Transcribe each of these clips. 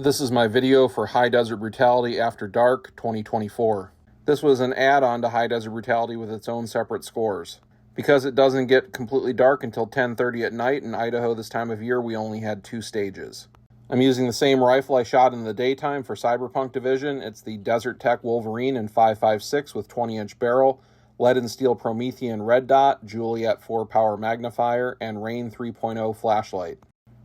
This is my video for High Desert Brutality After Dark 2024. This was an add-on to High Desert Brutality with its own separate scores. Because it doesn't get completely dark until 10:30 at night, in Idaho this time of year we only had 2 stages. I'm using the same rifle I shot in the daytime for Cyberpunk Division. It's the Desert Tech Wolverine in 5.56 with 20-inch barrel, lead and steel Promethean red dot, Juliet 4 power magnifier, and Rain 3.0 flashlight.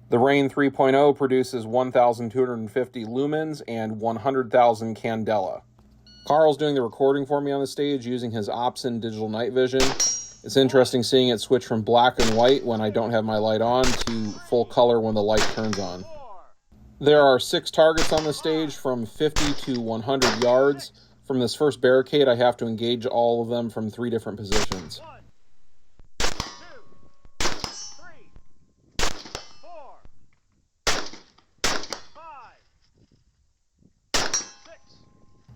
The Rain 3.0 produces 1,250 lumens and 100,000 candela. Carl's doing the recording for me on the stage using his Opsin digital night vision. It's interesting seeing it switch from black and white when I don't have my light on to full color when the light turns on. There are 6 targets on the stage from 50 to 100 yards. From this first barricade, I have to engage all of them from 3 different positions.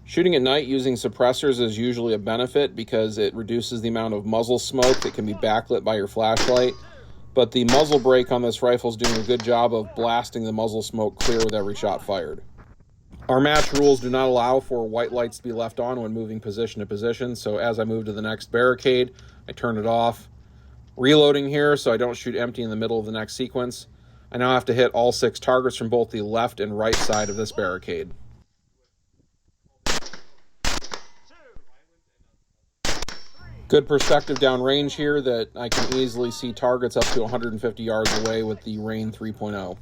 Shooting at night using suppressors is usually a benefit because it reduces the amount of muzzle smoke that can be backlit by your flashlight, but the muzzle brake on this rifle is doing a good job of blasting the muzzle smoke clear with every shot fired. Our match rules do not allow for white lights to be left on when moving position to position, so as I move to the next barricade, I turn it off. Reloading here so I don't shoot empty in the middle of the next sequence. I now have to hit all 6 targets from both the left and right side of this barricade. Good perspective downrange here that I can easily see targets up to 150 yards away with the Rain 3.0.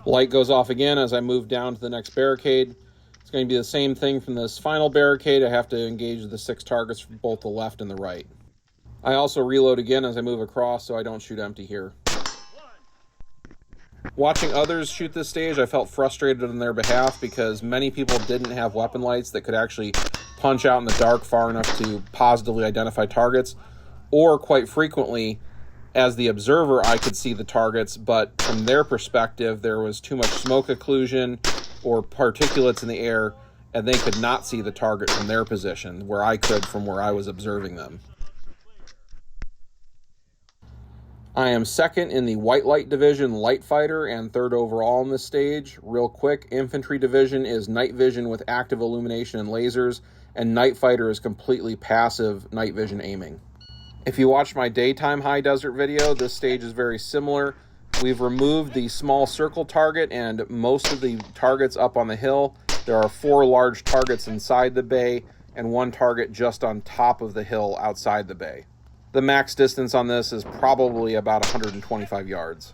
Light goes off again as I move down to the next barricade. It's going to be the same thing from this final barricade. I have to engage the 6 targets from both the left and the right. I also reload again as I move across so I don't shoot empty here. Watching others shoot this stage, I felt frustrated on their behalf because many people didn't have weapon lights that could actually punch out in the dark far enough to positively identify targets, or quite frequently, as the observer, I could see the targets, but from their perspective, there was too much smoke occlusion or particulates in the air, and they could not see the target from their position, where I could from where I was observing them. I am second in the White Light Division Light Fighter and 3rd overall on this stage. Real quick, Infantry Division is night vision with active illumination and lasers, and Night Fighter is completely passive night vision aiming. If you watched my daytime high desert video, this stage is very similar. We've removed the small circle target and most of the targets up on the hill. There are 4 large targets inside the bay and 1 target just on top of the hill outside the bay. The max distance on this is probably about 125 yards.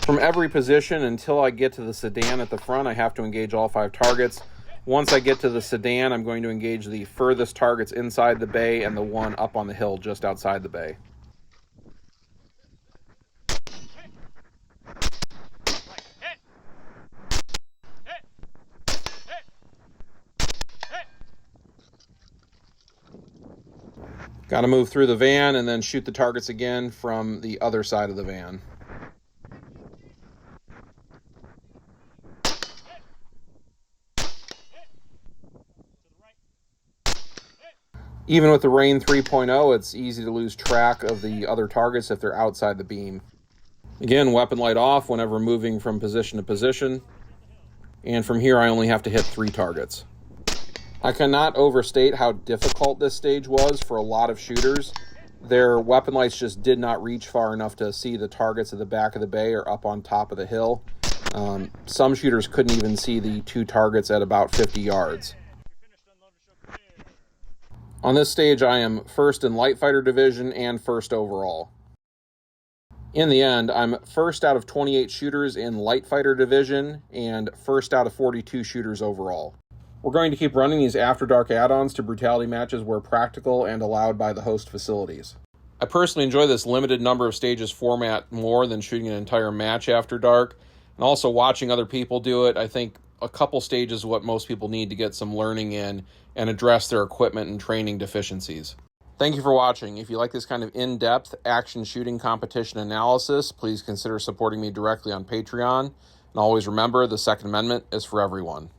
From every position until I get to the sedan at the front, I have to engage all 5 targets. Once I get to the sedan, I'm going to engage the furthest targets inside the bay and the one up on the hill just outside the bay. Got to move through the van and then shoot the targets again from the other side of the van. Even with the Rain 3.0, it's easy to lose track of the other targets if they're outside the beam. Again, weapon light off whenever moving from position to position. And from here, I only have to hit 3 targets. I cannot overstate how difficult this stage was for a lot of shooters. Their weapon lights just did not reach far enough to see the targets at the back of the bay or up on top of the hill. Some shooters couldn't even see the 2 targets at about 50 yards. On this stage, I am 1st in Light Fighter Division and 1st overall. In the end, I'm 1st out of 28 shooters in Light Fighter Division and 1st out of 42 shooters overall. We're going to keep running these After Dark add-ons to Brutality matches where practical and allowed by the host facilities. I personally enjoy this limited number of stages format more than shooting an entire match After Dark, and also watching other people do it. I think a couple stages is what most people need to get some learning in and address their equipment and training deficiencies. Thank you for watching. If you like this kind of in-depth action shooting competition analysis, please consider supporting me directly on Patreon. And always remember, the Second Amendment is for everyone.